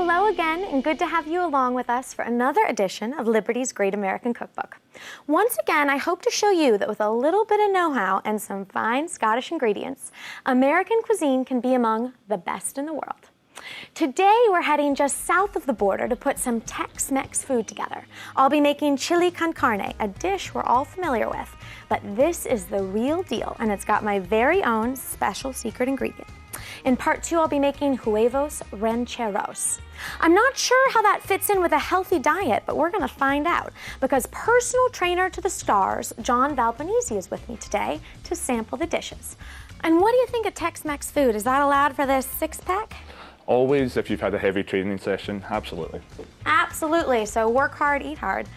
Hello again, and good to have you along with us for another edition of Liberty's Great American Cookbook. Once again, I hope to show you that with a little bit of know-how and some fine Scottish ingredients, American cuisine can be among the best in the world. Today, we're heading just south of the border to put some Tex Mex food together. I'll be making chili con carne, a dish we're all familiar with, but this is the real deal, and it's got my very own special secret ingredient. In part 2, I'll be making huevos rancheros. I'm not sure how that fits in with a healthy diet, but we're gonna find out, because personal trainer to the stars, John Valpanese, is with me today to sample the dishes. And what do you think of Tex-Mex food? Is that allowed for this six-pack? Always, if you've had a heavy training session, absolutely. Absolutely, so work hard, eat hard.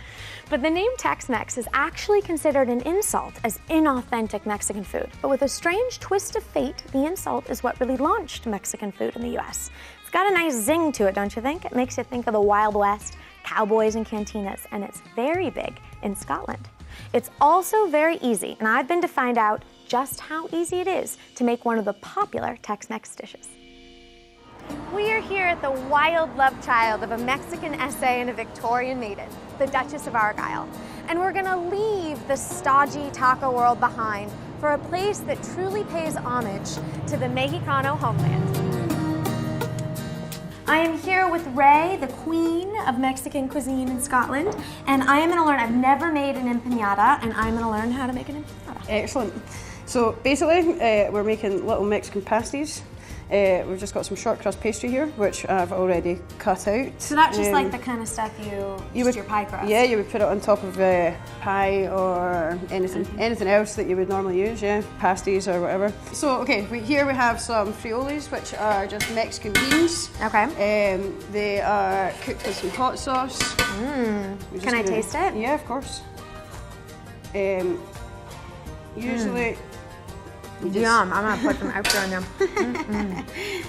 But the name Tex-Mex is actually considered an insult as inauthentic Mexican food. But with a strange twist of fate, the insult is what really launched Mexican food in the US. It's got a nice zing to it, don't you think? It makes you think of the Wild West, cowboys and cantinas, and it's very big in Scotland. It's also very easy, and I've been to find out just how easy it is to make one of the popular Tex-Mex dishes. We are here at the wild love child of a Mexican essay and a Victorian maiden, the Duchess of Argyll. And we're gonna leave the stodgy taco world behind for a place that truly pays homage to the Mexicano homeland. I am here with Ray, the queen of Mexican cuisine in Scotland, and I am gonna learn, I've never made an empanada, and I'm gonna learn how to make an empanada. Excellent. So basically, we're making little Mexican pasties. We've just got some short crust pastry here, which I've already cut out. So that's just like the kind of stuff you would, your pie crust? Yeah, you would put it on top of pie or anything else that you would normally use, yeah, pasties or whatever. So, okay, here we have some frioles, which are just Mexican beans. Okay. They are cooked with some hot sauce. Can I taste it? Yeah, of course. Usually... Yum, I'm gonna put some extra in there.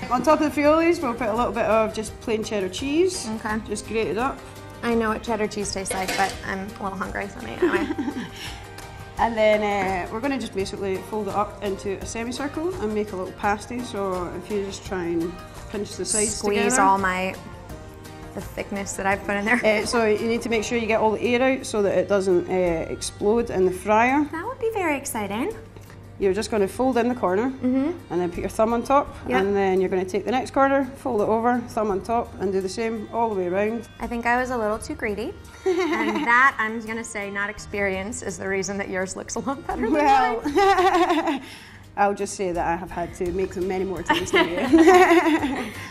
On top of the frioles, we'll put a little bit of just plain cheddar cheese. Okay. Just grated up. I know what cheddar cheese tastes like, but I'm a little hungry, so anyway. And then we're gonna just basically fold it up into a semicircle and make a little pasty. So if you just try and pinch the sides Squeeze together. all the thickness that I've put in there. So you need to make sure you get all the air out so that it doesn't explode in the fryer. That would be very exciting. You're just going to fold in the corner and then put your thumb on top, and then you're going to take the next corner, fold it over, thumb on top, and do the same all the way around. I think I was a little too greedy, and that, I'm going to say, not experience, is the reason that yours looks a lot better than mine. I'll just say that I have had to make them many more times than you.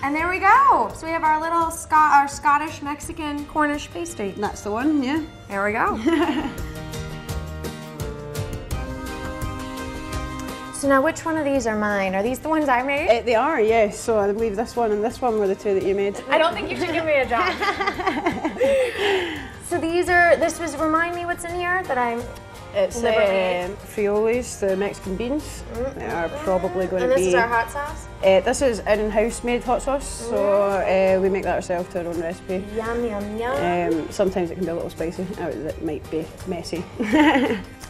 And there we go. So we have our little our Scottish Mexican Cornish pastry. And that's the one, yeah. There we go. So now, which one of these are mine? Are these the ones I made? They are, yes. So I believe this one and this one were the two that you made. I don't think you should give me a job. So these are, remind me what's in here that I'm... It's frioles, the Mexican beans. They are probably going to be... And this is our hot sauce? This is in-house made hot sauce, so we make that ourselves to our own recipe. Yum, yum, yum. Sometimes it can be a little spicy. It might be messy.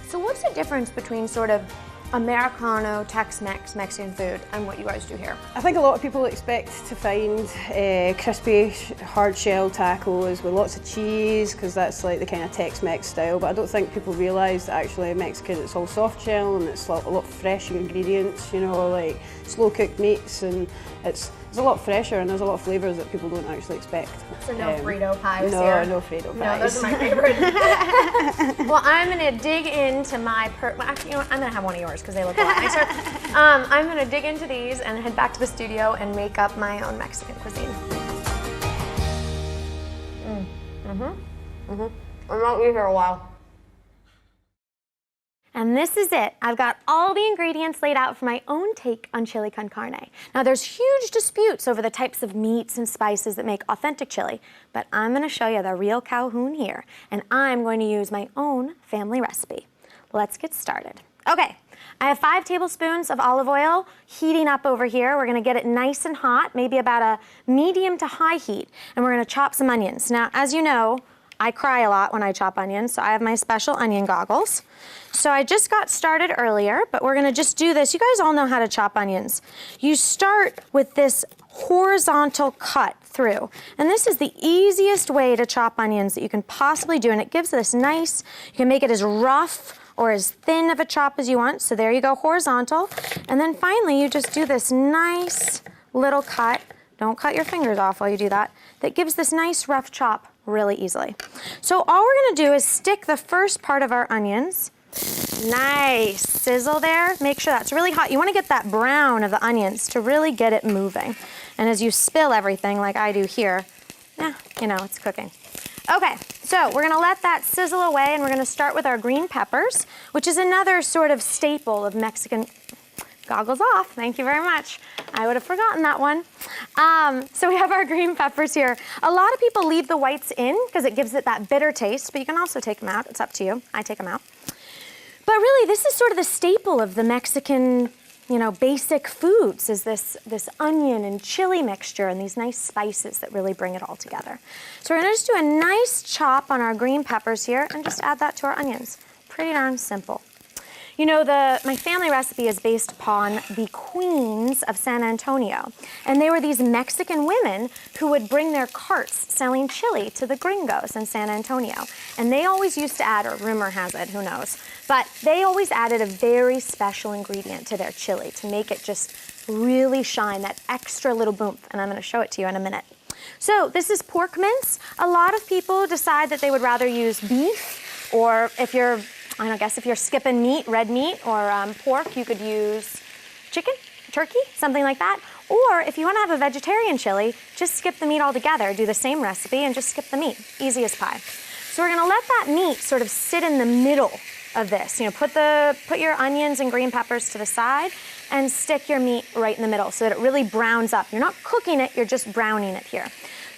So what's the difference between sort of Americano, Tex-Mex, Mexican food, and what you guys do here? I think a lot of people expect to find crispy, hard shell tacos with lots of cheese, because that's like the kind of Tex-Mex style, but I don't think people realise that actually Mexican, it's all soft shell and it's a lot of fresh ingredients, you know, like slow cooked meats, and it's a lot fresher and there's a lot of flavours that people don't actually expect. So no Frito pies here? No Frito pies. No, those are my favorite. Well, I'm gonna dig into my, actually, you know what, I'm gonna have one of yours because they look a lot nicer. I'm gonna dig into these and head back to the studio and make up my own Mexican cuisine. I'm not be here a while. And this is it. I've got all the ingredients laid out for my own take on chili con carne. Now there's huge disputes over the types of meats and spices that make authentic chili, but I'm gonna show you the real Calhoun here, and I'm going to use my own family recipe. Let's get started. Okay, I have 5 tablespoons of olive oil heating up over here. We're gonna get it nice and hot, maybe about a medium to high heat, and we're gonna chop some onions. Now, as you know, I cry a lot when I chop onions, so I have my special onion goggles. So I just got started earlier, but we're gonna just do this. You guys all know how to chop onions. You start with this horizontal cut through. And this is the easiest way to chop onions that you can possibly do, and it gives this nice, you can make it as rough or as thin of a chop as you want. So there you go, horizontal. And then finally, you just do this nice little cut. Don't cut your fingers off while you do that. That gives this nice rough chop really easily. So all we're gonna do is stick the first part of our onions. Nice sizzle there. Make sure that's really hot. You wanna get that brown of the onions to really get it moving. And as you spill everything like I do here, yeah, you know, it's cooking. Okay, so we're gonna let that sizzle away and we're gonna start with our green peppers, which is another sort of staple of Mexican. Goggles off, thank you very much. I would have forgotten that one. So we have our green peppers here. A lot of people leave the whites in because it gives it that bitter taste, but you can also take them out. It's up to you. I take them out. But really, this is sort of the staple of the Mexican, you know, basic foods is this onion and chili mixture and these nice spices that really bring it all together. So we're gonna just do a nice chop on our green peppers here and just add that to our onions. Pretty darn simple. You know, my family recipe is based upon the queens of San Antonio. And they were these Mexican women who would bring their carts selling chili to the gringos in San Antonio. And they always used to add, or rumor has it, who knows, but they always added a very special ingredient to their chili to make it just really shine, that extra little boom. And I'm gonna show it to you in a minute. So this is pork mince. A lot of people decide that they would rather use beef, or if you're I guess if you're skipping meat, red meat, or pork, you could use chicken, turkey, something like that. Or if you want to have a vegetarian chili, just skip the meat altogether. Do the same recipe and just skip the meat. Easy as pie. So we're going to let that meat sort of sit in the middle of this. You know, put your onions and green peppers to the side and stick your meat right in the middle so that it really browns up. You're not cooking it, you're just browning it here.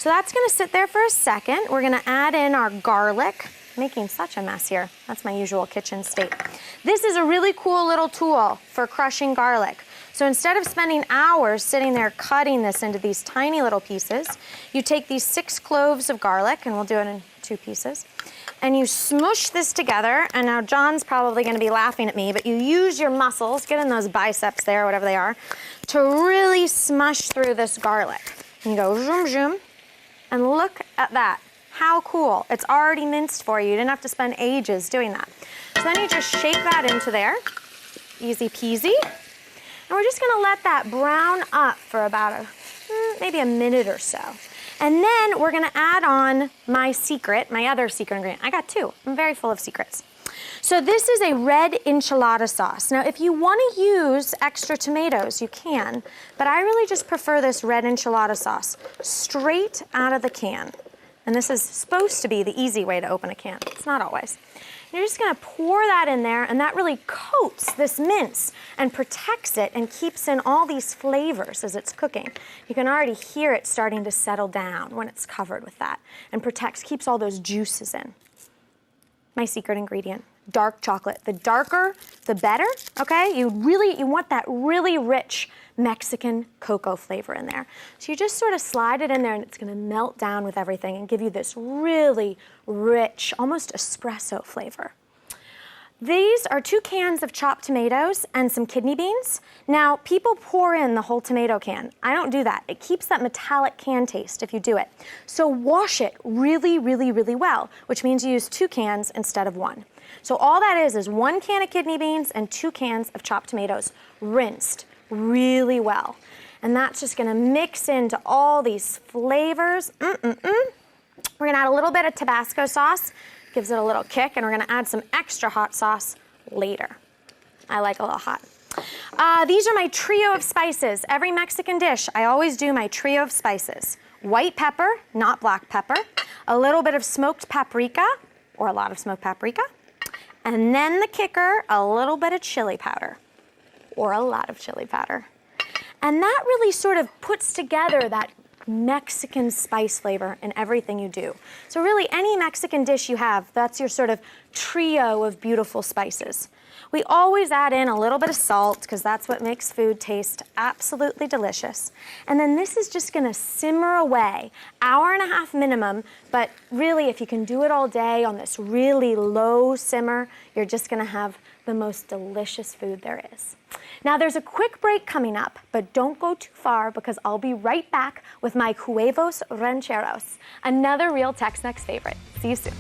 So that's going to sit there for a second. We're going to add in our garlic. Making such a mess here. That's my usual kitchen state. This is a really cool little tool for crushing garlic. So instead of spending hours sitting there cutting this into these tiny little pieces, you take these 6 cloves of garlic, and we'll do it in 2 pieces, and you smush this together. And now John's probably gonna be laughing at me, but you use your muscles, get in those biceps there, whatever they are, to really smush through this garlic. And you go zoom, zoom, and look at that. How cool. It's already minced for you. You didn't have to spend ages doing that. So then you just shake that into there. Easy peasy. And we're just gonna let that brown up for about maybe a minute or so. And then we're gonna add on my other secret ingredient. I got 2. I'm very full of secrets. So this is a red enchilada sauce. Now, if you wanna use extra tomatoes, you can, but I really just prefer this red enchilada sauce straight out of the can. And this is supposed to be the easy way to open a can. It's not always. You're just gonna pour that in there, and that really coats this mince and protects it and keeps in all these flavors as it's cooking. You can already hear it starting to settle down when it's covered with that and keeps all those juices in. My secret ingredient, dark chocolate. The darker, the better, okay? You want that really rich Mexican cocoa flavor in there. So you just sort of slide it in there and it's gonna melt down with everything and give you this really rich, almost espresso flavor. These are 2 cans of chopped tomatoes and some kidney beans. Now, people pour in the whole tomato can. I don't do that. It keeps that metallic can taste if you do it. So wash it really, really, really well, which means you use 2 cans instead of 1. So all that is 1 can of kidney beans and 2 cans of chopped tomatoes, rinsed really well. And that's just gonna mix into all these flavors. We're gonna add a little bit of Tabasco sauce, gives it a little kick, and we're gonna add some extra hot sauce later. I like a little hot. These are my trio of spices. Every Mexican dish, I always do my trio of spices. White pepper, not black pepper, a little bit of smoked paprika, or a lot of smoked paprika, and then the kicker, a little bit of chili powder. Or a lot of chili powder. And that really sort of puts together that Mexican spice flavor in everything you do. So really any Mexican dish you have, that's your sort of trio of beautiful spices. We always add in a little bit of salt because that's what makes food taste absolutely delicious. And then this is just gonna simmer away, hour and a half minimum, but really if you can do it all day on this really low simmer, you're just gonna have the most delicious food there is. Now there's a quick break coming up, but don't go too far because I'll be right back with my huevos rancheros, another real Tex-Mex favorite. See you soon.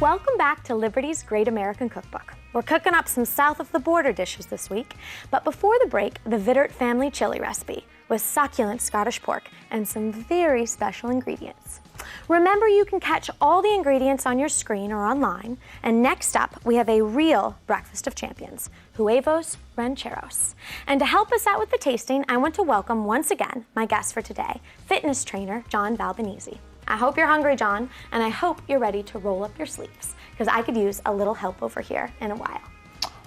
Welcome back to Liberty's Great American Cookbook. We're cooking up some south of the border dishes this week, but before the break, the Vittert family chili recipe with succulent Scottish pork and some very special ingredients. Remember, you can catch all the ingredients on your screen or online, and next up, we have a real breakfast of champions, huevos rancheros. And to help us out with the tasting, I want to welcome once again my guest for today, fitness trainer John Valbanese. I hope you're hungry, John, and I hope you're ready to roll up your sleeves, because I could use a little help over here in a while.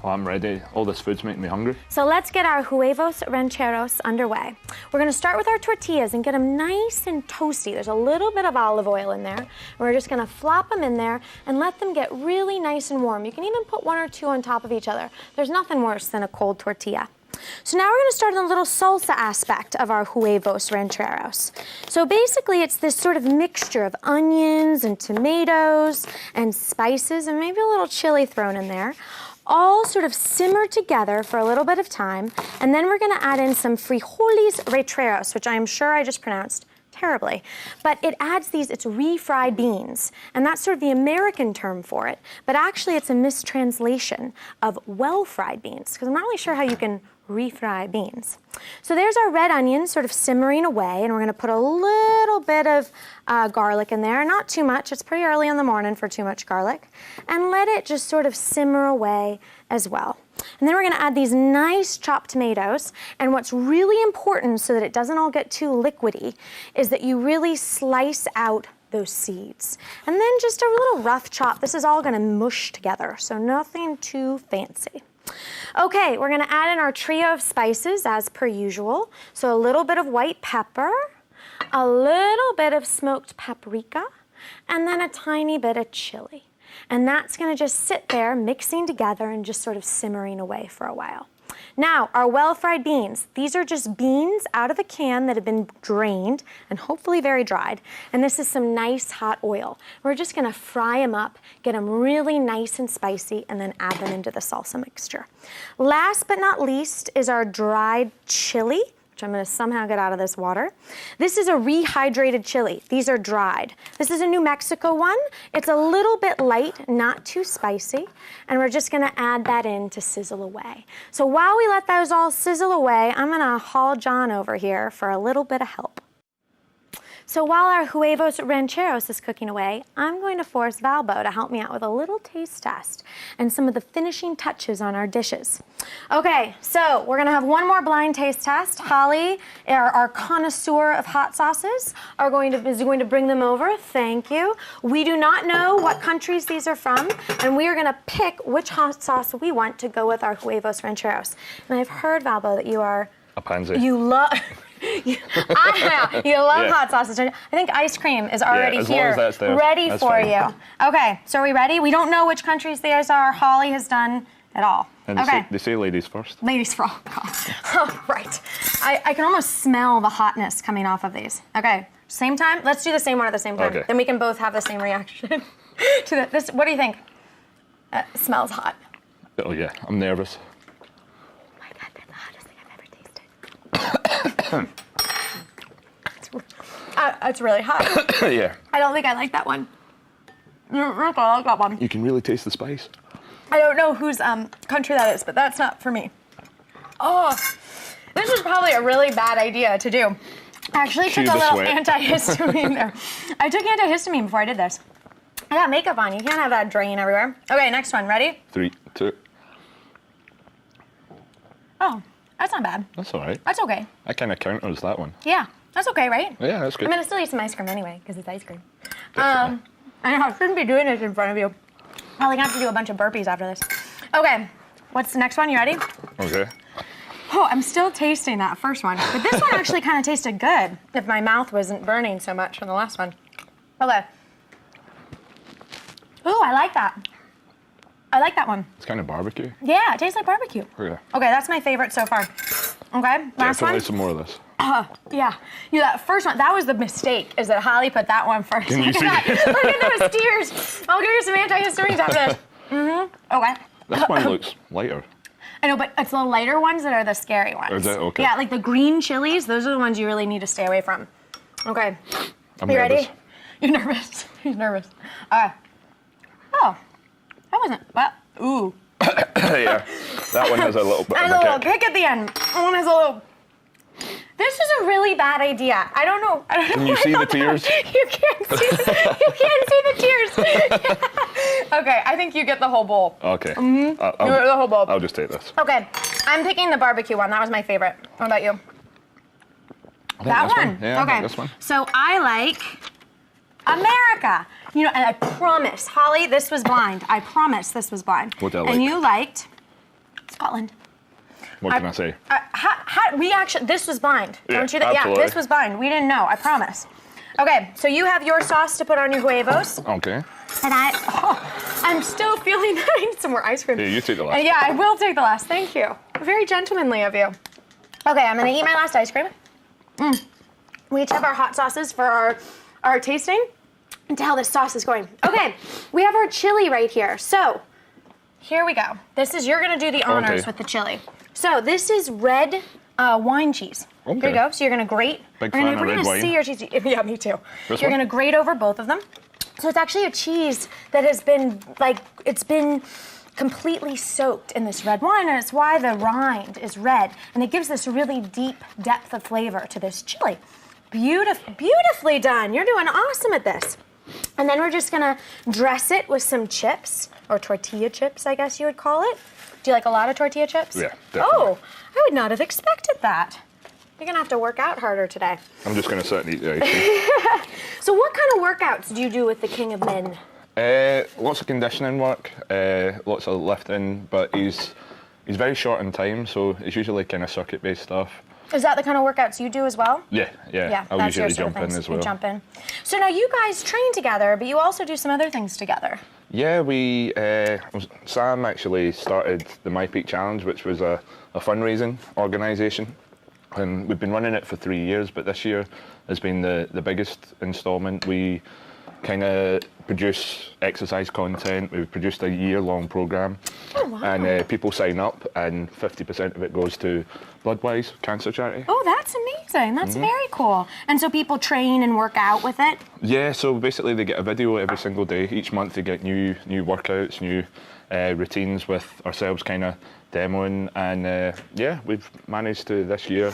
Well, I'm ready. All this food's making me hungry. So let's get our huevos rancheros underway. We're gonna start with our tortillas and get them nice and toasty. There's a little bit of olive oil in there. We're just gonna flop them in there and let them get really nice and warm. You can even put one or two on top of each other. There's nothing worse than a cold tortilla. So now we're going to start on the little salsa aspect of our huevos rancheros. So basically it's this sort of mixture of onions and tomatoes and spices and maybe a little chili thrown in there, all sort of simmer together for a little bit of time, and then we're going to add in some frijoles rancheros, which I am sure I just pronounced terribly, but it adds these, it's refried beans, and that's sort of the American term for it, but actually it's a mistranslation of well-fried beans, because I'm not really sure how you can refry beans. So there's our red onions sort of simmering away, and we're gonna put a little bit of garlic in there, not too much, it's pretty early in the morning for too much garlic, and let it just sort of simmer away as well. And then we're gonna add these nice chopped tomatoes, and what's really important so that it doesn't all get too liquidy is that you really slice out those seeds. And then just a little rough chop. This is all gonna mush together, so nothing too fancy. Okay, we're gonna add in our trio of spices as per usual. So a little bit of white pepper, a little bit of smoked paprika, and then a tiny bit of chili. And that's gonna just sit there mixing together and just sort of simmering away for a while. Now, our well-fried beans. These are just beans out of a can that have been drained and hopefully very dried. And this is some nice hot oil. We're just gonna fry them up, get them really nice and spicy, and then add them into the salsa mixture. Last but not least is our dried chili, which I'm gonna somehow get out of this water. This is a rehydrated chili. These are dried. This is a New Mexico one. It's a little bit light, not too spicy, and we're just gonna add that in to sizzle away. So while we let those all sizzle away, I'm gonna haul John over here for a little bit of help. So while our huevos rancheros is cooking away, I'm going to force Valbo to help me out with a little taste test and some of the finishing touches on our dishes. Okay, so we're gonna have one more blind taste test. Holly, our connoisseur of hot sauces, is going to bring them over. Thank you. We do not know what countries these are from, and we are gonna pick which hot sauce we want to go with our huevos rancheros. And I've heard, Valbo, that you are A pansy. You love you love hot sauces. I think ice cream is already as long here, as that's there, ready that's for fine. you. Okay, so are we ready? We don't know which countries these are. Holly has done it all. And Okay. they say ladies first. Ladies for all. Oh, right. I can almost smell the hotness coming off of these. Okay, same time? Let's do the same one at the same time. Okay. Then we can both have the same reaction to this. What do you think? Smells hot. Oh yeah, I'm nervous. Oh my God, that's the hottest thing I've ever tasted. It's really hot. Yeah. I don't think I like that one. I like that one. You can really taste the spice. I don't know whose country that is, but that's not for me. Oh, this is probably a really bad idea to do. I actually took Cue a the little sweat. antihistamine there. I took antihistamine before I did this. I got makeup on. You can't have that drain everywhere. Okay, next one. Ready? 3, 2. Oh, that's not bad. That's all right. That's okay. I kind of counters that one. Yeah, that's okay, right? Yeah, that's good. I'm gonna still eat some ice cream anyway, because it's ice cream. Definitely. I know, I shouldn't be doing this in front of you. Probably gonna have to do a bunch of burpees after this. Okay, what's the next one? You ready? Okay. Oh, I'm still tasting that first one. But this one actually kind of tasted good if my mouth wasn't burning so much from the last one. Okay. Ooh, I like that. I like that one. It's kind of barbecue. Yeah, it tastes like barbecue. Yeah. Okay, that's my favorite so far. Okay, last Definitely one. some more of this. Yeah, that first one, that was the mistake, is that Holly put that one first. Can you Look at see? that. Look at those tears. I'll give you some antihistamines after this. Okay. This one looks lighter. I know, but it's the lighter ones that are the scary ones. Is it? Okay. Yeah, like the green chilies, those are the ones you really need to stay away from. Okay. I'm You nervous. ready? You're nervous. He's nervous. Oh, that wasn't, well, ooh. Yeah, that one has a little bit There's a of little a kick. kick at the end. That one has a little. This is a really bad idea. I don't know. Can you see the tears? You can't see. You can't see the tears. Okay, I think you get the whole bowl. Okay. You get the whole bowl. I'll just take this. Okay, I'm picking the barbecue one. That was my favorite. What about you? I think That this one. Yeah, I Okay. think this one. So I like America. You know, and I promise, Holly, this was blind. I promise this was blind. What did I And like? you liked Scotland. What can I say? We actually, this was blind. Yeah, Don't you think? Yeah, absolutely. this was blind. We didn't know, I promise. Okay, so you have your sauce to put on your huevos, Okay. and I'm still feeling that I need some more ice cream. Yeah, you take the last. Yeah, I will take the last. Thank you. Very gentlemanly of you. Okay, I'm gonna eat my last ice cream. We each have our hot sauces for our tasting, and to how this sauce is going. Okay, we have our chili right here. So, here we go. You're gonna do the honors Okay. with the chili. So this is red wine cheese. Okay. Here you go. So you're gonna grate. Big we're gonna, fan of we're red gonna wine. see your cheese. Yeah, me too. This You're one? gonna grate over both of them. So it's actually a cheese that has been it's been completely soaked in this red wine, and it's why the rind is red, and it gives this really deep depth of flavor to this chili. Beautifully done. You're doing awesome at this. And then we're just gonna dress it with some chips, or tortilla chips, I guess you would call it. Do you like a lot of tortilla chips? Yeah, definitely. Oh, I would not have expected that. You're gonna have to work out harder today. I'm just going to sit and eat the ice cream. So what kind of workouts do you do with the King of Men? Lots of conditioning work, lots of lifting, but he's very short in time, so it's usually kind of circuit-based stuff. Is that the kind of workouts you do as well? Yeah. I'll that's your usually sort of jump in things. as well. You jump in. So now you guys train together, but you also do some other things together. Yeah, Sam actually started the My Peak Challenge, which was a fundraising organisation, and we've been running it for 3 years, but this year has been the biggest instalment. We kind of produce exercise content. We've produced a year-long program, and people sign up, and 50% of it goes to Bloodwise Cancer Charity. Oh, that's amazing. That's very cool. And so people train and work out with it? Yeah, so basically they get a video every single day. Each month they get new workouts, new routines with ourselves kind of demoing, and yeah, we've managed to this year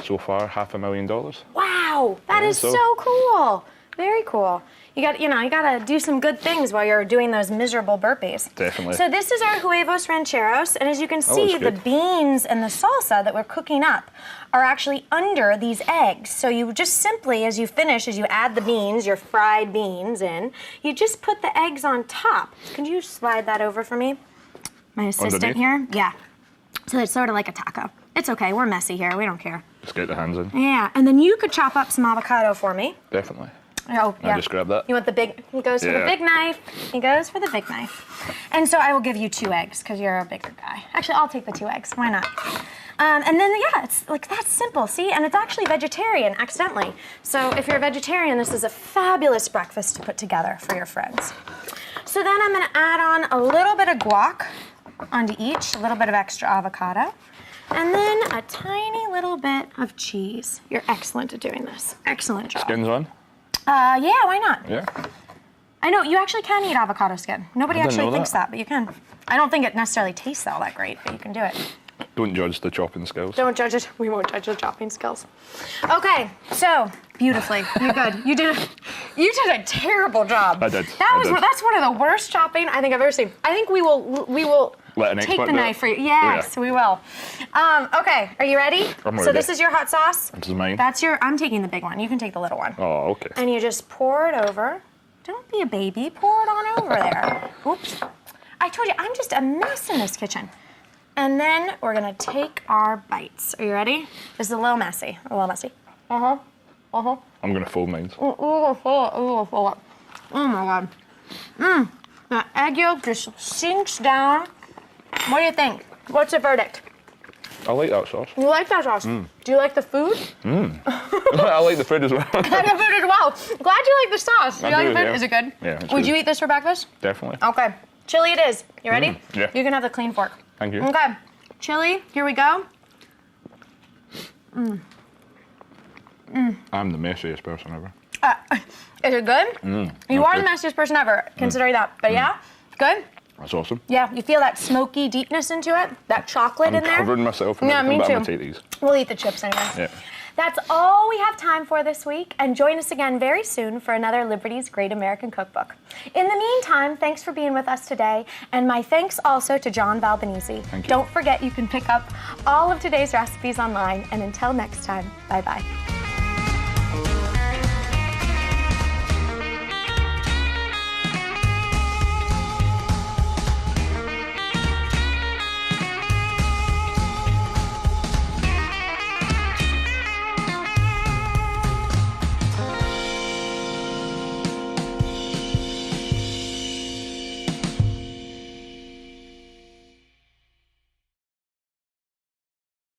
so far $500,000. Wow, that Yeah, is so- so cool. Very cool. You got to do some good things while you're doing those miserable burpees. Definitely. So this is our huevos rancheros, and as you can see, looks the good. beans and the salsa that we're cooking up are actually under these eggs. So you just simply, as you add the beans, your fried beans in, you just put the eggs on top. Can you slide that over for me? My assistant Underneath? here? Yeah. So it's sort of like a taco. It's okay, we're messy here, we don't care. Just get the hands in. Yeah, and then you could chop up some avocado for me. Definitely. Oh, yeah. I just grab that. You want the big, he goes for the Yeah. big knife. He goes for the big knife. And so I will give you 2 eggs because you're a bigger guy. Actually, I'll take the 2 eggs, why not? And then, yeah, it's like that simple, see? And it's actually vegetarian, accidentally. So if you're a vegetarian, this is a fabulous breakfast to put together for your friends. So then I'm gonna add on a little bit of guac onto each, a little bit of extra avocado, and then a tiny little bit of cheese. You're excellent at doing this. Excellent job. Skins on? Yeah, why not? Yeah. I know, you actually can eat avocado skin. Nobody I didn't actually know thinks that. that, but you can. I don't think it necessarily tastes all that great, but you can do it. Don't judge the chopping skills. Don't judge it. We won't judge the chopping skills. Okay, so beautifully. You're good. You did a terrible job. I did. That's one of the worst chopping I think I've ever seen. I think we will Let an take expert the do knife it. for you. Yes, we will. Okay, are you ready? I'm ready. So this is your hot sauce. This is mine. I'm taking the big one. You can take the little one. Oh, okay. And you just pour it over. Don't be a baby. Pour it on over there. Oops. I told you, I'm just a mess in this kitchen. And then we're gonna take our bites. Are you ready? This is a little messy. I'm gonna fold mine. Oh my God. The egg yolk just sinks down. What do you think? What's the verdict? I like that sauce. You like that sauce? Do you like the food? I like the food as well. I like the food as well. Glad you like the sauce. You like the food? yeah. Is it good? Yeah, it's Would good. you eat this for breakfast? Definitely. Okay. Chili it is. You ready? Yeah. You can have the clean fork. Thank you. Okay. Chili, here we go. I'm the messiest person ever. Is it good? You are the messiest person ever, considering that. But yeah, good? That's awesome. Yeah, you feel that smoky deepness into it? That chocolate I'm in there? covering myself in Yeah, everything, me but too. I'm gonna take these. We'll eat the chips anyway. Yeah. That's all we have time for this week, and join us again very soon for another Liberty's Great American Cookbook. In the meantime, thanks for being with us today, and my thanks also to John Valbanese. Thank you. Don't forget you can pick up all of today's recipes online, and until next time, bye-bye.